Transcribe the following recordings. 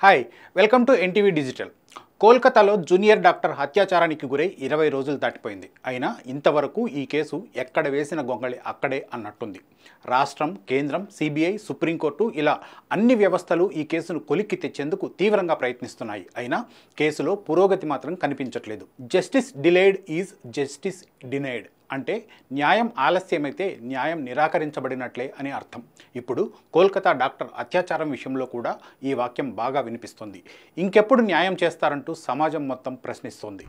Hi welcome to NTV digital. కోల్కతాలో junior doctor అత్యాచారానికి గురై 20 రోజులు దాటిపోయింది. అయినా ఇంతవరకు ఈ కేసు ఎక్కడ వేసిన గొంగళి అక్కడే అన్నట్టుంది. రాష్ట్రం, కేంద్రం, సిబిఐ, సుప్రీంకోర్టు ఇలా అన్ని వ్యవస్థలు ఈ కేసును కొలిక్కి తెచ్చేందుకు తీవ్రంగా ప్రయత్నిస్తున్నాయి. అయినా కేసులో పురోగతి మాత్రం కనిపించట్లేదు. Justice delayed is justice denied అంటే న్యాయం ఆలస్యమైతే న్యాయం నిరాకరించబడినట్లే అని అర్థం. ఇప్పుడు కోల్కతా డాక్టర్ అత్యాచారం విషయంలో కూడా ఈ వాక్యం బాగా వినిపిస్తుంది. ఇంకెప్పుడు న్యాయం చేస్తారంటూ సమాజం మొత్తం ప్రశ్నిస్తోంది.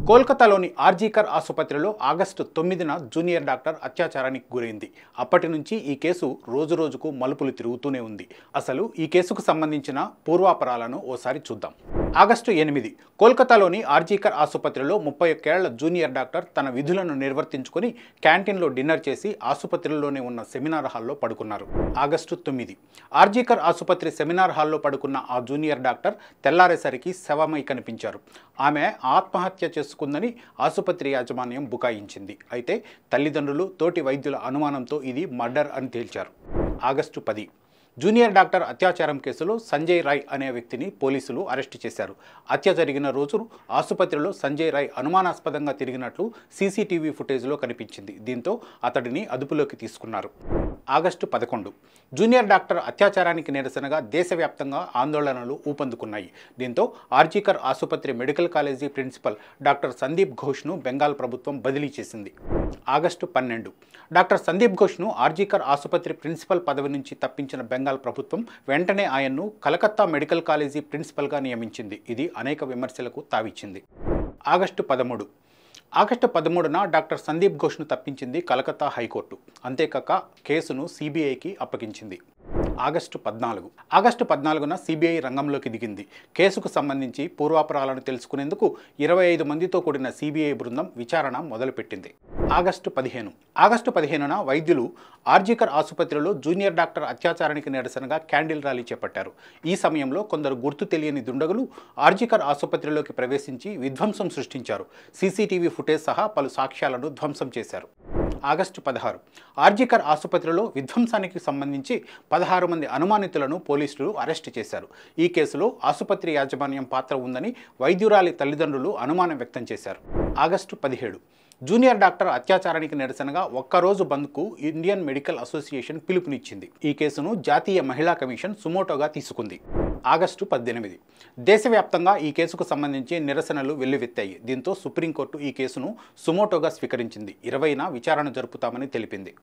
కోల్కతాలోని ఆర్జీకర్ ఆసుపత్రిలో ఆగస్టు 9న జూనియర్ డాక్టర్ అత్యాచారానికి గురైంది. అప్పటి నుంచి ఈ కేసు రోజురోజుకు మలుపులు తిరుగుతూనే ఉంది. అసలు ఈ కేసుకు సంబంధించిన పూర్వాపరాలను ఓసారి చూద్దాం. ఆగస్టు 8 కోల్కతాలోని ఆర్జీకర్ ఆసుపత్రిలో 31 ఏళ్ల జూనియర్ డాక్టర్ తన విధులను నిర్వర్తించుకొని క్యాంటీన్లో డిన్నర్ చేసి ఆసుపత్రిలోనే ఉన్న సెమినార్ హాల్లో పడుకున్నారు. ఆగస్టు 9 ఆర్జీకర్ ఆసుపత్రి సెమినార్ హాల్లో పడుకున్న ఆ జూనియర్ డాక్టర్ తెల్లారేసరికి శవమై కనిపించారు. ఆమె ఆత్మహత్య చేసుకుందని ఆసుపత్రి యాజమాన్యం బుకాయించింది. అయితే తల్లిదండ్రులు, తోటి వైద్యుల అనుమానంతో ఇది మర్డర్ అని తేల్చారు. ఆగస్టు 10 జూనియర్ డాక్టర్ అత్యాచారం కేసులో సంజయ్ రాయ్ అనే వ్యక్తిని పోలీసులు అరెస్టు చేశారు. హత్య జరిగిన రోజు ఆసుపత్రిలో సంజయ్ రాయ్ అనుమానాస్పదంగా తిరిగినట్లు సీసీటీవీ ఫుటేజ్లో కనిపించింది. దీంతో అతడిని అదుపులోకి తీసుకున్నారు. ఆగస్టు 11 జూనియర్ డాక్టర్ అత్యాచారానికి నిరసనగా దేశవ్యాప్తంగా ఆందోళనలు ఊపందుకున్నాయి. దీంతో ఆర్జీకర్ ఆసుపత్రి medical college principal doctor Sandeep ఘోష్ను బెంగాల్ ప్రభుత్వం బదిలీ చేసింది. ఆగస్టు 12 డాక్టర్ సందీప్ ఘోష్ను ఆర్జీకర్ ఆసుపత్రి ప్రిన్సిపల్ పదవి నుంచి తప్పించిన బెంగాల్ ప్రభుత్వం వెంటనే ఆయన్ను కలకత్తా మెడికల్ కాలేజీ ప్రిన్సిపల్గా నియమించింది. ఇది అనేక విమర్శలకు తావిచ్చింది. ఆగస్టు 13న డాక్టర్ సందీప్ ఘోష్ను తప్పించింది కలకత్తా హైకోర్టు. అంతేకాక కేసును సిబిఐకి అప్పగించింది. ఆగస్టు 14న సిబిఐ రంగంలోకి దిగింది. కేసుకు సంబంధించి పూర్వాపరాలను తెలుసుకునేందుకు 25 మందితో కూడిన సిబిఐ బృందం విచారణ మొదలుపెట్టింది. ఆగస్టు 15న వైద్యులు ఆర్జీకర్ ఆసుపత్రిలో జూనియర్ డాక్టర్ అత్యాచారానికి నిరసనగా క్యాండిల్ ర్యాలీ చేపట్టారు. ఈ సమయంలో కొందరు గుర్తు తెలియని దుండగులు ఆర్జీకర్ ఆసుపత్రిలోకి ప్రవేశించి విధ్వంసం సృష్టించారు. సీసీటీవీ ఫుటేజ్ సహా పలు సాక్ష్యాలను ధ్వంసం చేశారు. ఆగస్టు 16 ఆర్జీకర్ ఆసుపత్రిలో విధ్వంసానికి సంబంధించి 16 మంది అనుమానితులను పోలీసులు అరెస్టు చేశారు. ఈ కేసులో ఆసుపత్రి యాజమాన్యం పాత్ర ఉందని వైద్యురాలి తల్లిదండ్రులు అనుమానం వ్యక్తం చేశారు. ఆగస్టు 17 జూనియర్ డాక్టర్ అత్యాచారానికి నిరసనగా ఒక్కరోజు బంద్కు ఇండియన్ మెడికల్ అసోసియేషన్ పిలుపునిచ్చింది. ఈ కేసును జాతీయ మహిళా కమిషన్ సుమోటోగా తీసుకుంది. ఆగస్టు 18 దేశవ్యాప్తంగా ఈ కేసుకు సంబంధించి నిరసనలు వెల్లువెత్తాయి. దీంతో సుప్రీంకోర్టు ఈ కేసును సుమోటోగా స్వీకరించింది. 20న విచారణ జరుపుతామని తెలిపింది.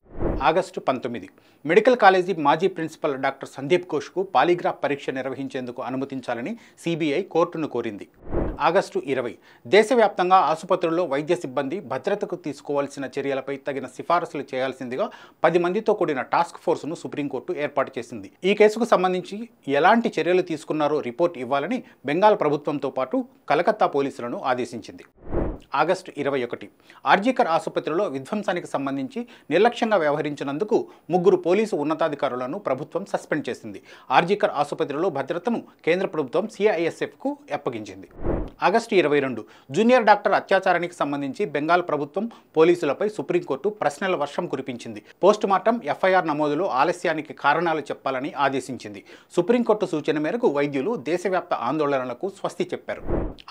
ఆగస్టు 19 మెడికల్ కాలేజీ మాజీ ప్రిన్సిపల్ డాక్టర్ సందీప్ ఘోష్కు పాలిగ్రాఫ్ పరీక్ష నిర్వహించేందుకు అనుమతించాలని సిబిఐ కోర్టును కోరింది. ఆగస్టు 20 దేశవ్యాప్తంగా ఆసుపత్రుల్లో వైద్య సిబ్బంది భద్రతకు తీసుకోవాల్సిన చర్యలపై తగిన సిఫారసులు చేయాల్సిందిగా 10 మందితో కూడిన టాస్క్ ఫోర్స్ను సుప్రీంకోర్టు ఏర్పాటు చేసింది. ఈ కేసుకు సంబంధించి ఎలాంటి చర్యలు తీసుకున్నారో రిపోర్ట్ ఇవ్వాలని బెంగాల్ ప్రభుత్వంతో పాటు కలకత్తా పోలీసులను ఆదేశించింది. ఆగస్టు 21 ఆర్జీకర్ ఆసుపత్రిలో విధ్వంసానికి సంబంధించి నిర్లక్ష్యంగా వ్యవహరించినందుకు 3 పోలీసు ఉన్నతాధికారులను ప్రభుత్వం సస్పెండ్ చేసింది. ఆర్జీకర్ ఆసుపత్రిలో భద్రతను కేంద్ర ప్రభుత్వం సిఐఎస్ఎఫ్కు అప్పగించింది. ఆగస్టు 22 జూనియర్ డాక్టర్ అత్యాచారానికి సంబంధించి బెంగాల్ ప్రభుత్వం పోలీసులపై సుప్రీంకోర్టు ప్రశ్నల వర్షం కురిపించింది. పోస్టుమార్టం ఎఫ్ఐఆర్ నమోదులో ఆలస్యానికి కారణాలు చెప్పాలని ఆదేశించింది. సుప్రీంకోర్టు సూచన మేరకు వైద్యులు దేశవ్యాప్త ఆందోళనలకు స్వస్తి చెప్పారు.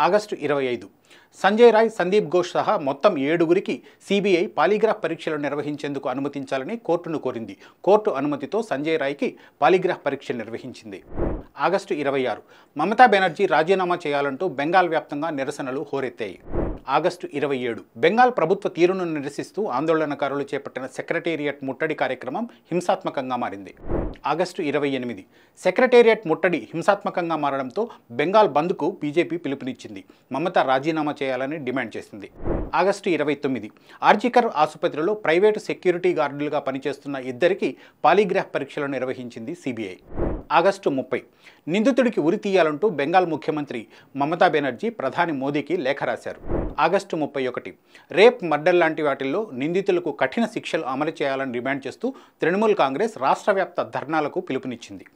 ఆగస్టు 25 సంజయ్ రాయ్, సందీప్ ఘోష్ సహా మొత్తం 7గురికి సిబిఐ పాలిగ్రాఫ్ పరీక్షలు నిర్వహించేందుకు అనుమతించాలని కోర్టును కోరింది. కోర్టు అనుమతితో సంజయ్ రాయ్కి పాలిగ్రాఫ్ పరీక్ష నిర్వహించింది. ఆగస్టు 26 మమతా బెనర్జీ రాజీనామా చేయాలంటూ బెంగాల్ వ్యాప్తంగా నిరసనలు హోరెత్తాయి. ఆగస్టు 27 బెంగాల్ ప్రభుత్వ తీరును నిరసిస్తూ ఆందోళనకారులు చేపట్టిన సెక్రటేరియట్ ముట్టడి కార్యక్రమం హింసాత్మకంగా మారింది. ఆగస్టు 28 సెక్రటేరియట్ ముట్టడి హింసాత్మకంగా మారడంతో బెంగాల్ బంద్కు బీజేపీ పిలుపునిచ్చింది. మమత రాజీనామా చేయాలని డిమాండ్ చేసింది. ఆగస్టు 29 ఆర్జీకర్ ఆసుపత్రిలో ప్రైవేటు సెక్యూరిటీ గార్డులుగా పనిచేస్తున్న 2కి పాలిగ్రాఫ్ పరీక్షలు నిర్వహించింది సిబిఐ. ఆగస్టు 30 నిందితుడికి ఉరి తీయాలంటూ బెంగాల్ ముఖ్యమంత్రి మమతా బెనర్జీ ప్రధాని మోదీకి లేఖ రాశారు. ఆగస్టు 31 రేప్, మర్డర్ లాంటి వాటిల్లో నిందితులకు కఠిన శిక్షలు అమలు చేయాలని డిమాండ్ చేస్తూ తృణమూల్ కాంగ్రెస్ రాష్ట్రవ్యాప్త ధర్నాలకు పిలుపునిచ్చింది.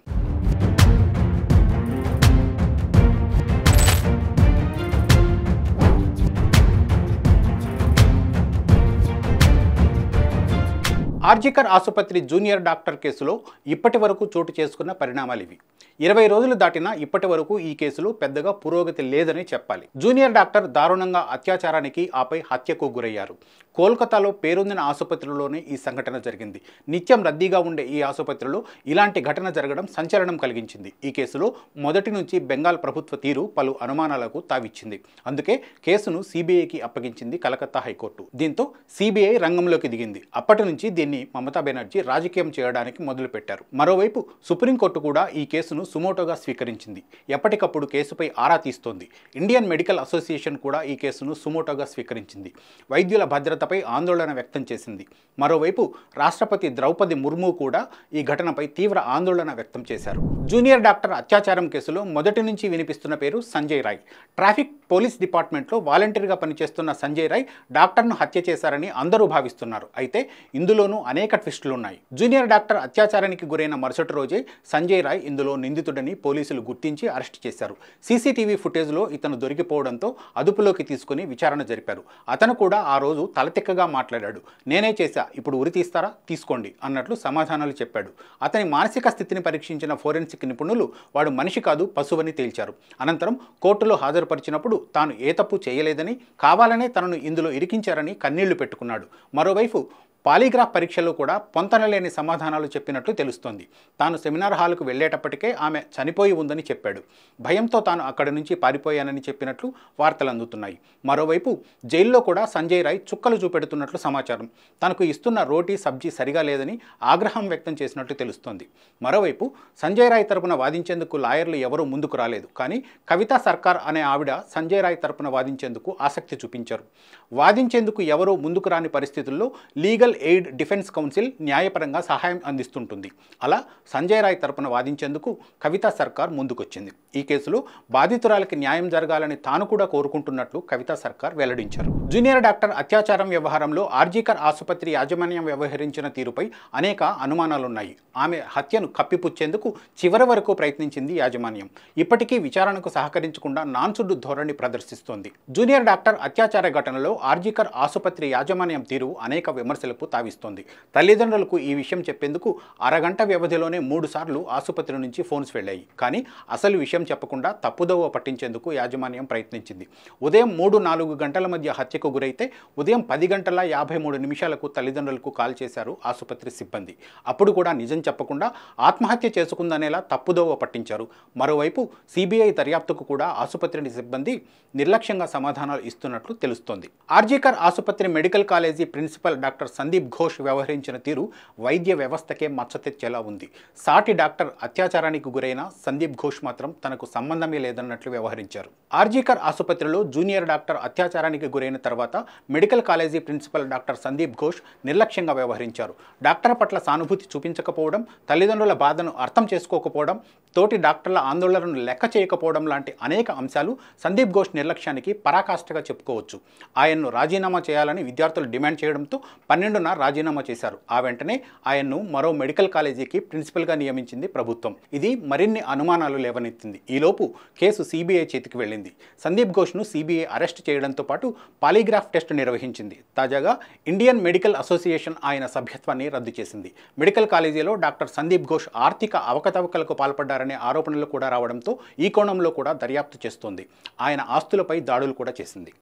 ఆర్జికర్ ఆసుపత్రి జూనియర్ డాక్టర్ కేసులో ఇప్పటి వరకు చోటు చేసుకున్న పరిణామాలు ఇవి. 20 రోజులు దాటినా ఇప్పటి వరకు ఈ కేసులో పెద్దగా పురోగతి లేదని చెప్పాలి. జూనియర్ డాక్టర్ దారుణంగా అత్యాచారానికి ఆపై హత్యకు గురయ్యారు. కోల్కతాలో పేరొందిన ఆసుపత్రిలోనే ఈ సంఘటన జరిగింది. నిత్యం రద్దీగా ఉండే ఈ ఆసుపత్రిలో ఇలాంటి ఘటన జరగడం సంచలనం కలిగించింది. ఈ కేసులో మొదటి నుంచి బెంగాల్ ప్రభుత్వ తీరు పలు అనుమానాలకు తావిచ్చింది. అందుకే కేసును సిబిఐకి అప్పగించింది కలకత్తా హైకోర్టు. దీంతో సిబిఐ రంగంలోకి దిగింది. అప్పటి నుంచి దీన్ని మమతా బెనర్జీ రాజకీయం చేయడానికి మొదలుపెట్టారు. మరోవైపు సుప్రీంకోర్టు కూడా ఈ కేసును సుమోటోగా స్వీకరించింది. ఎప్పటికప్పుడు కేసుపై ఆరా తీస్తోంది. ఇండియన్ మెడికల్ అసోసియేషన్ కూడా ఈ కేసును సుమోటోగా స్వీకరించింది. వైద్యుల భద్రతపై ఆందోళన వ్యక్తం చేసింది. మరోవైపు రాష్ట్రపతి ద్రౌపది ముర్ము కూడా ఈ ఘటనపై తీవ్ర ఆందోళన వ్యక్తం చేశారు. జూనియర్ డాక్టర్ అత్యాచారం కేసులో మొదటి నుంచి వినిపిస్తున్న పేరు సంజయ్ రాయ్. ట్రాఫిక్ పోలీస్ డిపార్ట్మెంట్లో వాలంటీర్గా పనిచేస్తున్న సంజయ్ రాయ్ డాక్టర్ను హత్య చేశారని అందరూ భావిస్తున్నారు. అయితే ఇందులోనూ అనేక ట్విస్టులు ఉన్నాయి. జూనియర్ డాక్టర్ అత్యాచారానికి గురైన మరుసటి రోజే సంజయ్ రాయ్ ఇందులో నిందితుడని పోలీసులు గుర్తించి అరెస్ట్ చేశారు. సీసీటీవీ ఫుటేజ్లో ఇతను దొరికిపోవడంతో అదుపులోకి తీసుకుని విచారణ జరిపారు. అతను కూడా ఆ రోజు తలతిక్కగా మాట్లాడాడు. నేనే చేశా, ఇప్పుడు ఉరి తీస్తారా, తీసుకోండి అన్నట్లు సమాధానాలు చెప్పాడు. అతని మానసిక స్థితిని పరీక్షించిన ఫోరెన్సిక్ నిపుణులు వాడు మనిషి కాదు పశువని తేల్చారు. అనంతరం కోర్టులో హాజరుపరిచినప్పుడు తాను ఏ తప్పు చేయలేదని, కావాలనే తనను ఇందులో ఇరికించారని కన్నీళ్లు పెట్టుకున్నాడు. మరోవైపు పాలీగ్రాఫ్ పరీక్షలో కూడా పొంతనలేని సమాధానాలు చెప్పినట్లు తెలుస్తోంది. తాను సెమినార్ హాల్కు వెళ్లేటప్పటికే ఆమె చనిపోయి ఉందని చెప్పాడు. భయంతో తాను అక్కడి నుంచి పారిపోయానని చెప్పినట్లు వార్తలు అందుతున్నాయి. మరోవైపు జైల్లో కూడా సంజయ్ రాయ్ చుక్కలు చూపెడుతున్నట్లు సమాచారం. తనకు ఇస్తున్న రోటీ సబ్జీ సరిగా లేదని ఆగ్రహం వ్యక్తం చేసినట్లు తెలుస్తోంది. మరోవైపు సంజయ్ రాయ్ తరపున వాదించేందుకు లాయర్లు ఎవరూ ముందుకు రాలేదు. కానీ కవితా సర్కార్ అనే ఆవిడ సంజయ్ రాయ్ తరపున వాదించేందుకు ఆసక్తి చూపించారు. వాదించేందుకు ఎవరూ ముందుకు రాని పరిస్థితుల్లో లీగల్ ఎయిడ్ డిఫెన్స్ కౌన్సిల్ న్యాయపరంగా సహాయం అందిస్తుంటుంది. అలా సంజయ్ రాయ్ తరపున వాదించేందుకు కవితా సర్కార్ ముందుకొచ్చింది. ఈ కేసులో బాధితురాలకి న్యాయం జరగాలని తాను కూడా కోరుకుంటున్నట్లు కవితా సర్కార్ వెల్లడించారు. జూనియర్ డాక్టర్ అత్యాచారం వ్యవహారంలో ఆర్జికర్ ఆసుపత్రి యాజమాన్యం వ్యవహరించిన తీరుపై అనేక అనుమానాలున్నాయి. ఆమె హత్యను కప్పిపుచ్చేందుకు చివరి వరకు ప్రయత్నించింది యాజమాన్యం. ఇప్పటికీ విచారణకు సహకరించకుండా నాన్సుడు ధోరణి ప్రదర్శిస్తోంది. జూనియర్ డాక్టర్ అత్యాచార ఘటనలో ఆర్జికర్ ఆసుపత్రి యాజమాన్యం తీరు అనేక విమర్శలకు తావిస్తోంది. తల్లిదండ్రులకు ఈ విషయం చెప్పేందుకు అరగంట వ్యవధిలోనే 3 సార్లు ఆసుపత్రి నుంచి ఫోన్స్ వెళ్ళాయి. కానీ అసలు విషయం చెప్పకుండా తప్పుదోవ పట్టించేందుకు యాజమాన్యం ప్రయత్నించింది. ఉదయం 3-4 గంటల మధ్య హత్యకు గురైతే ఉదయం 10:53 తల్లిదండ్రులకు కాల్ చేశారు ఆసుపత్రి సిబ్బంది. అప్పుడు కూడా నిజం చెప్పకుండా ఆత్మహత్య చేసుకుందనేలా తప్పుదోవ పట్టించారు. మరోవైపు సిబిఐ దర్యాప్తుకు కూడా ఆసుపత్రి సిబ్బంది నిర్లక్ష్యంగా సమాధానాలు ఇస్తున్నట్లు తెలుస్తోంది. ఆర్జికర్ ఆసుపత్రి medical college principal doctor Sandip Ghosh వ్యవహరించిన తీరు వైద్య వ్యవస్థకే మచ్చతెచ్చేలా ఉంది. సాటి డాక్టర్ అత్యాచారానికి గురైన సందీప్ ఘోష్ మాత్రం తనకు సంబంధమే లేదన్నట్లు వ్యవహరించారు. ఆర్జికర్ ఆసుపత్రిలో జూనియర్ డాక్టర్ అత్యాచారానికి గురైన తర్వాత medical college principal doctor Sandip Ghosh నిర్లక్ష్యంగా వ్యవహరించారు. డాక్టర్ పట్ల సానుభూతి చూపించకపోవడం, తల్లిదండ్రుల బాధను అర్థం చేసుకోకపోవడం, తోటి డాక్టర్ల ఆందోళనను లెక్క చేయకపోవడం లాంటి అనేక అంశాలు సందీప్ ఘోష్ నిర్లక్ష్యానికి పరాకాష్ఠగా చెప్పుకోవచ్చు. ఆయన్ను రాజీనామా చేయాలని విద్యార్థులు డిమాండ్ చేయడంతో 12న రాజీనామా చేశారు. ఆ వెంటనే ఆయన్ను మరో మెడికల్ కాలేజీకి ప్రిన్సిపల్గా నియమించింది ప్రభుత్వం. ఇది మరిన్ని అనుమానాలు లేవనెత్తింది. ఈలోపు కేసు సిబిఐ చేతికి వెళ్ళింది. సందీప్ ఘోష్ను సిబిఐ అరెస్ట్ చేయడంతో పాటు పాలీగ్రాఫ్ టెస్ట్ నిర్వహించింది. తాజాగా ఇండియన్ మెడికల్ అసోసియేషన్ ఆయన సభ్యత్వాన్ని రద్దు చేసింది. మెడికల్ కాలేజీలో డాక్టర్ సందీప్ ఘోష్ ఆర్థిక అవకతవకలకు పాల్పడ్డారనే ఆరోపణలు కూడా రావడంతో ఈ కోణంలో కూడా దర్యాప్తు చేస్తోంది. ఆయన ఆస్తులపై దాడులు కూడా చేసింది.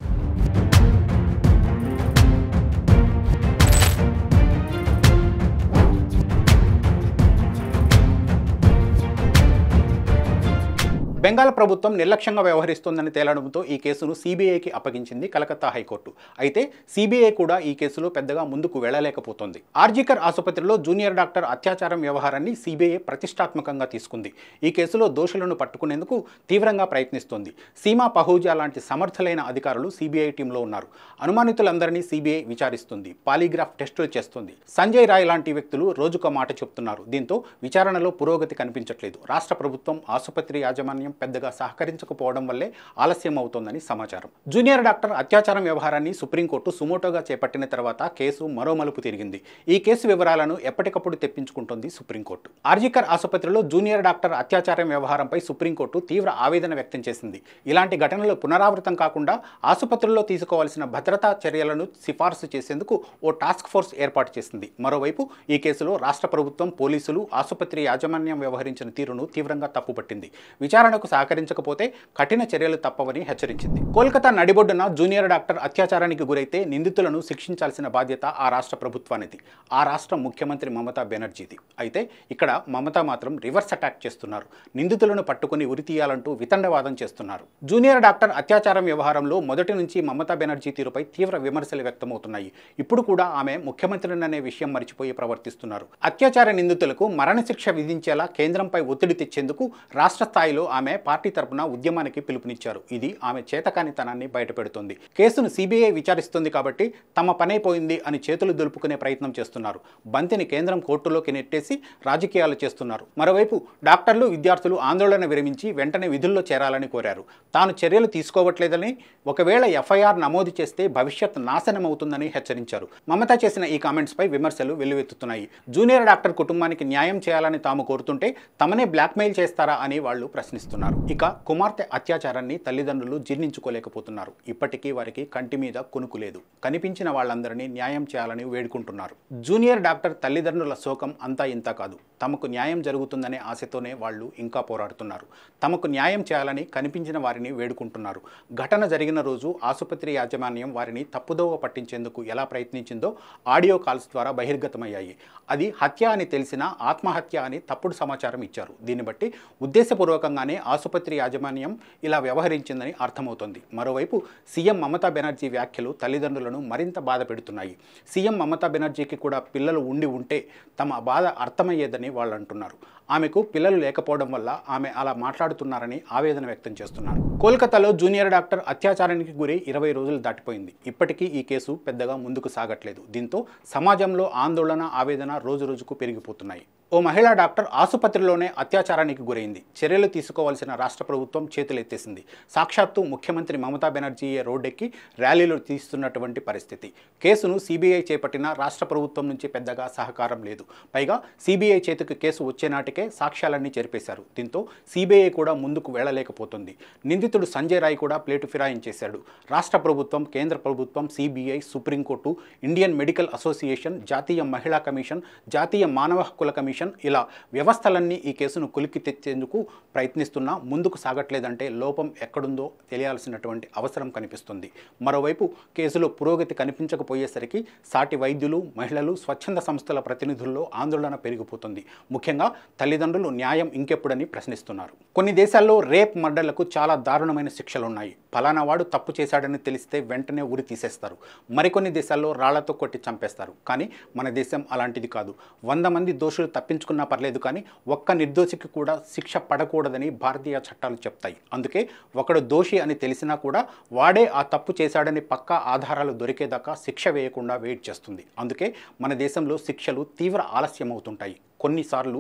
బెంగాల్ ప్రభుత్వం నిర్లక్ష్యంగా వ్యవహరిస్తోందని తేలడంతో ఈ కేసును సిబిఐకి అప్పగించింది కలకత్తా హైకోర్టు. అయితే సిబిఐ కూడా ఈ కేసులో పెద్దగా ముందుకు వెళ్లలేకపోతోంది. ఆర్జికర్ ఆసుపత్రిలో జూనియర్ డాక్టర్ అత్యాచారం వ్యవహారాన్ని సిబిఐ ప్రతిష్టాత్మకంగా తీసుకుంది. ఈ కేసులో దోషులను పట్టుకునేందుకు తీవ్రంగా ప్రయత్నిస్తోంది. సీమా పహూజా లాంటి సమర్థులైన అధికారులు సిబిఐ టీంలో ఉన్నారు. అనుమానితులందరినీ సిబిఐ విచారిస్తుంది, పాలీగ్రాఫ్ టెస్టులు చేస్తుంది. సంజయ్ రాయ్ లాంటి వ్యక్తులు రోజుకో మాట చెప్తున్నారు. దీంతో విచారణలో పురోగతి కనిపించట్లేదు. రాష్ట్ర ప్రభుత్వం, ఆసుపత్రి యాజమాన్యం యాజమాన్యం పెద్దగా సహకరించకపోవడం వల్లే ఆలస్యం అవుతోందని సమాచారం. జూనియర్ డాక్టర్ అత్యాచారం వ్యవహారాన్ని సుప్రీంకోర్టు సుమోటోగా చేపట్టిన తర్వాత కేసు మరో మలుపు తిరిగింది. ఈ కేసు వివరాలను ఎప్పటికప్పుడు తెప్పించుకుంటోంది సుప్రీంకోర్టు. ఆర్జీకర్ ఆసుపత్రిలో జూనియర్ డాక్టర్ అత్యాచారం వ్యవహారంపై సుప్రీంకోర్టు తీవ్ర ఆవేదన వ్యక్తం చేసింది. ఇలాంటి ఘటనలు పునరావృతం కాకుండా ఆసుపత్రుల్లో తీసుకోవాల్సిన భద్రతా చర్యలను సిఫార్సు చేసేందుకు ఓ టాస్క్ ఫోర్స్ ఏర్పాటు చేసింది. మరోవైపు ఈ కేసులో రాష్ట్ర ప్రభుత్వం, పోలీసులు, ఆసుపత్రి యాజమాన్యం వ్యవహరించిన తీరును తీవ్రంగా తప్పుపట్టింది. విచారణకు సహకరించకపోతే కఠిన చర్యలు తప్పవని హెచ్చరించింది. కోల్కతా నడిబొడ్డున జూనియర్ డాక్టర్ అత్యాచారానికి గురైతే నిందితులను శిక్షించాల్సిన బాధ్యత ఆ రాష్ట్ర ప్రభుత్వానిది. ఆ రాష్ట్ర ముఖ్యమంత్రి మమతా బెనర్జీది. అయితే ఇక్కడ మమతా మాత్రం రివర్స్ అటాక్ చేస్తున్నారు. నిందితులను పట్టుకుని ఉరితీయాలంటూ వితండవాదం చేస్తున్నారు. జూనియర్ డాక్టర్ అత్యాచారం వ్యవహారంలో మొదటి నుంచి మమతా బెనర్జీ తీరుపై తీవ్ర విమర్శలు వ్యక్తమవుతున్నాయి. ఇప్పుడు కూడా ఆమె ముఖ్యమంత్రిననే విషయం మర్చిపోయి ప్రవర్తిస్తున్నారు. అత్యాచార నిందితులకు మరణశిక్ష విధించేలా కేంద్రంపై ఒత్తిడి తెచ్చేందుకు రాష్ట్ర స్థాయిలో ఆమె పార్టీ తరపున ఉద్యమానికి పిలుపునిచ్చారు. ఇది ఆమె చేతకానితనాన్ని బయటపెడుతుంది. కేసును సిబిఐ విచారిస్తుంది కాబట్టి తమ పనైపోయింది అని చేతులు దులుపుకునే ప్రయత్నం చేస్తున్నారు. బంతిని కేంద్రం కోర్టులోకి నెట్టేసి రాజకీయాలు చేస్తున్నారు. మరోవైపు డాక్టర్లు, విద్యార్థులు ఆందోళన విరమించి వెంటనే విధుల్లో చేరాలని కోరారు. తాను చర్యలు తీసుకోవట్లేదని, ఒకవేళ ఎఫ్ఐఆర్ నమోదు చేస్తే భవిష్యత్ నాశనమవుతుందని హెచ్చరించారు. మమతా చేసిన ఈ కామెంట్స్పై విమర్శలు వెల్లువెత్తుతున్నాయి. జూనియర్ డాక్టర్ కుటుంబానికి న్యాయం చేయాలని తాము కోరుతుంటే తమనే బ్లాక్మెయిల్ చేస్తారా అని వాళ్ళు ప్రశ్నిస్తున్నారు. ఇక కుమార్తె అత్యాచారాన్ని తల్లిదండ్రులు జీర్ణించుకోలేకపోతున్నారు. ఇప్పటికీ వారికి కంటి మీద కునుకు లేదు. కనిపించిన వాళ్ళందరినీ న్యాయం చేయాలని వేడుకుంటున్నారు. జూనియర్ డాక్టర్ తల్లిదండ్రుల శోకం అంతా ఇంతా కాదు. తమకు న్యాయం జరుగుతుందనే ఆశతోనే వాళ్ళు ఇంకా పోరాడుతున్నారు. తమకు న్యాయం చేయాలని కనిపించిన వారిని వేడుకుంటున్నారు. ఘటన జరిగిన రోజు ఆసుపత్రి యాజమాన్యం వారిని తప్పుదోవ పట్టించేందుకు ఎలా ప్రయత్నించిందో ఆడియో కాల్స్ ద్వారా బహిర్గతమయ్యాయి. అది హత్య అని తెలిసినా ఆత్మహత్య అని తప్పుడు సమాచారం ఇచ్చారు. దీన్ని బట్టి ఉద్దేశపూర్వకంగానే ఆసుపత్రి యాజమాన్యం ఇలా వ్యవహరించిందని అర్థమవుతోంది. మరోవైపు సీఎం మమతా బెనర్జీ వ్యాఖ్యలు తల్లిదండ్రులను మరింత బాధ పెడుతున్నాయి. సీఎం మమతా బెనర్జీకి కూడా పిల్లలు ఉంటే తమ బాధ అర్థమయ్యేదని వాళ్ళు అంటున్నారు. ఆమెకు పిల్లలు లేకపోవడం వల్ల ఆమె అలా మాట్లాడుతున్నారని ఆవేదన వ్యక్తం చేస్తున్నారు. కోల్కతాలో జూనియర్ డాక్టర్ అత్యాచారానికి గురి 20 రోజులు దాటిపోయింది. ఇప్పటికీ ఈ కేసు పెద్దగా ముందుకు సాగట్లేదు. దీంతో సమాజంలో ఆందోళన, ఆవేదన రోజురోజుకు పెరిగిపోతున్నాయి. ఓ మహిళా డాక్టర్ ఆసుపత్రిలోనే అత్యాచారానికి గురైంది. చర్యలు తీసుకోవాల్సిన రాష్ట్ర ప్రభుత్వం చేతులెత్తేసింది. సాక్షాత్తు ముఖ్యమంత్రి మమతా బెనర్జీయే రోడ్డెక్కి ర్యాలీలు తీస్తున్నటువంటి పరిస్థితి. కేసును సిబిఐ చేపట్టిన రాష్ట్ర ప్రభుత్వం నుంచి పెద్దగా సహకారం లేదు. పైగా సిబిఐ చేతికి కేసు వచ్చే నాటికే సాక్ష్యాలన్నీ చెరిపేశారు. దీంతో సిబిఐ కూడా ముందుకు వెళ్లలేకపోతుంది. నిందితుడు సంజయ్ రాయ్ కూడా ప్లేటు ఫిరాయించేశాడు. రాష్ట్ర ప్రభుత్వం, కేంద్ర ప్రభుత్వం, CBI, supreme court, Indian medical association, జాతీయ మహిళా కమిషన్, జాతీయ మానవ హక్కుల కమిషన్ ఇలా వ్యవస్థలన్నీ ఈ కేసును కొలిక్కి తెచ్చేందుకు ప్రయత్నిస్తున్నా ముందుకు సాగట్లేదంటే లోపం ఎక్కడుందో తెలియాల్సినటువంటి అవసరం కనిపిస్తుంది. మరోవైపు కేసులో పురోగతి కనిపించకపోయేసరికి సాటి వైద్యులు, మహిళలు, స్వచ్ఛంద సంస్థల ప్రతినిధుల్లో ఆందోళన పెరిగిపోతుంది. ముఖ్యంగా తల్లిదండ్రులు న్యాయం ఇంకెప్పుడని ప్రశ్నిస్తున్నారు. కొన్ని దేశాల్లో రేప్, మర్డర్లకు చాలా దారుణమైన శిక్షలున్నాయి. ఫలానా వాడు తప్పు చేశాడని తెలిస్తే వెంటనే ఉరి తీసేస్తారు. మరికొన్ని దేశాల్లో రాళ్లతో కొట్టి చంపేస్తారు. కానీ మన దేశం అలాంటిది కాదు. 100 మంది దోషులు తప్పించుకున్నా పర్లేదు, కానీ ఒక్క నిర్దోషికి కూడా శిక్ష పడకూడదని భారతీయ చట్టాలు చెప్తాయి. అందుకే ఒకడు దోషి అని తెలిసినా కూడా వాడే ఆ తప్పు చేశాడని పక్కా ఆధారాలు దొరికేదాకా శిక్ష వేయకుండా వెయిట్ చేస్తుంది. అందుకే మన దేశంలో శిక్షలు తీవ్ర ఆలస్యమవుతుంటాయి. కొన్నిసార్లు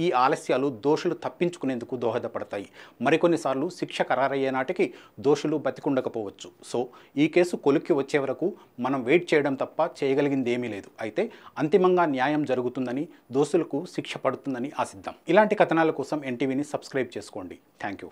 ఈ ఆలస్యాలు దోషులు తప్పించుకునేందుకు దోహదపడతాయి. మరికొన్నిసార్లు శిక్ష ఖరారయ్యే నాటికి దోషులు బతికుండకపోవచ్చు. సో ఈ కేసు కొలిక్కి వచ్చే వరకు మనం వెయిట్ చేయడం తప్ప చేయగలిగింది ఏమీ లేదు. అయితే అంతిమంగా న్యాయం జరుగుతుందని, దోషులకు శిక్ష పడుతుందని ఆశిద్దాం. ఇలాంటి కథనాల కోసం ఎన్టీవీని సబ్స్క్రైబ్ చేసుకోండి. Thank you.